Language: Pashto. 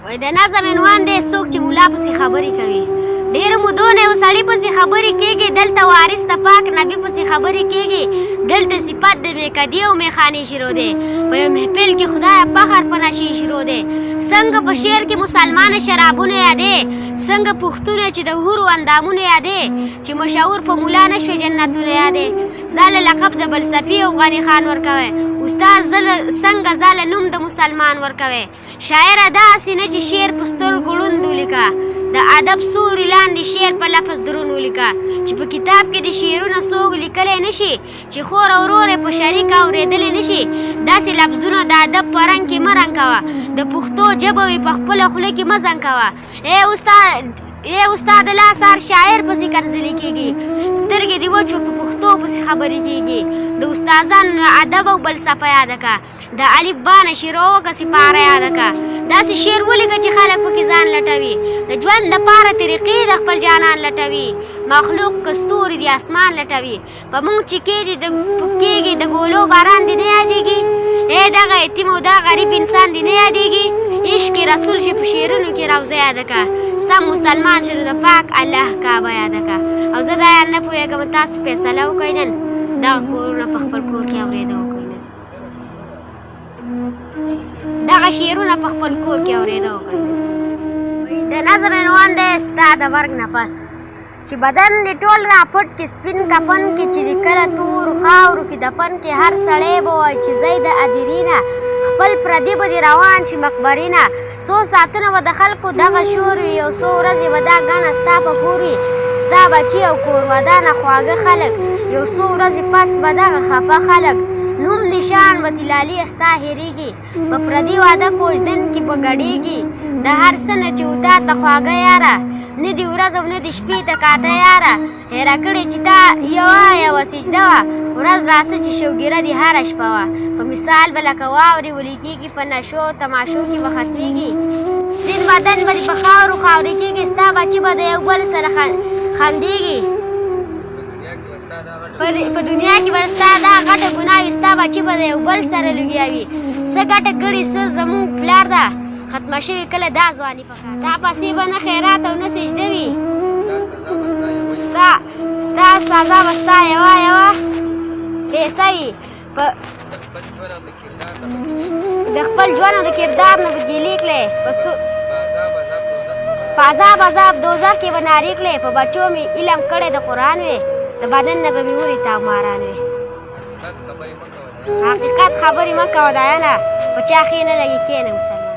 وای د نظم عنوان دی څوک چې ملا پسې خبرې کوي. ډېرو مودو نه یو سړي پسې خبرې کېږي، دلته وارث د پاک نبي پسې خبرې کېږي، دلته صفت د میکدې او میخانې شروع دی. په یو محفل کې خدایه فخر په نشې شروع دی. څنګه په شعر کې مسلمان شرابونه یادې، څنګه پښتونه چې د حورو اندامونه یادې، چې مشهور په مولا نه شوې جنتونه یادې. زاله لقب د بلصفي او غني خان ورکوي، استاد څنګه زاله نوم د مسلمان ورکوي. شاعره داسې نه چې شعر په سترګو ړوند ولیکه، د ادب سوري لاندې شعر په لفظ دروند ولیکه، چې په کتاب کې د شعرونه څوک لیکلی نشي، چې خور او ورور یې په شریک اورېدلی نشي. داسې لفظونه د ادب په رنګ کې مه رنګ کوه، د پښتو ژبه وي په خپله خوله کې مه زنګ کوه. ای استاد لاس هر شاعر پسې کنځلې کېږي، سترګې دې وچو په پښتو پسې خبرې کېږي. د استادانو ادب او فلسفه یاده که، د الف با نه شروع وکړه سپاره یاده که. داسې شعر ولیکه چې خلک پکې ځان لټوي، د ژوند دپاره طریقې د خپل جانان لټوي. مخلوق که ستوري د اسمان لټوي، په موږ چې کېږي د ګولو باران دې نه یادېږي. ای دغه یتیم او دا غریب انسان دې نه یادېږي. عشق رسول چې په شعرونو کې روضه یاده که، سم مسلمان چې نو د پاک الله کعبه یاده که. او زه دا نه پوهېږم تاسو فیصله وکړئ نن دغه کورونه په خپل کور کې اورېده وکړئ نن دغه شعرونه په خپل کور کې اورېده وکړئ. د نظم عنوان دی ستا د مرګ نه پس، چې بدن دې ټول راپټ کې سپین کفن کې، چې د کله تورو خاورو کې دفن کې، هر سړی به وایي چې زی د ادرینه، خپل پردي به دې روان شي مقبرې نه. څو ساعتونه به د خلکو دغه شور وي، یو څو ورځې به دا ګڼه ستا په کور وي، ستا بچي او کور ودانه خواږه خلک، یو څو ورځې پس به دغه خفه خلک. نوم نشان به تلالي ستا هېرېږي، په پردي واده کوژدن کې به ګډېږي. د هر څه نه چې وتا ته خواږه یاره، نه دې ورځ او نه دې شپې ته کاته یاره. هېره کړې چې تا یوه سجده وه، ورځ راسه چې شوګیره دې هره شپه وه. په مثال به لکه واورې ولیکېږي، په نشو تماشو کې به ختمېږي. سپین بدن به دې په خاورو خاورې کېږي، ستا بچي به د یو بل سره خندېږي. په دنیا کې به ستا دا غټه ګناه وي، ستا بچي به د یو بل سره لګیا وي. څه ګټه کړې څه زمونږ پلار ده، ختمه شوې کله دا ځواني په کار. دا پسې به نه خیرات او نه سجده وي، ستا سزا به ستا یوه پیسه وي. د خپل ژوند او د کردار نه به ګیلې کړې، په عذاب دوزخ کې به نارې کړې. په بچو مې علم کړی د قرآن وې، د بدن نه به مې ولې تاوماران وې. حقیقت خبرې مه کوه دایانه، په چا ښې نه لګي کښېنه مسلمان.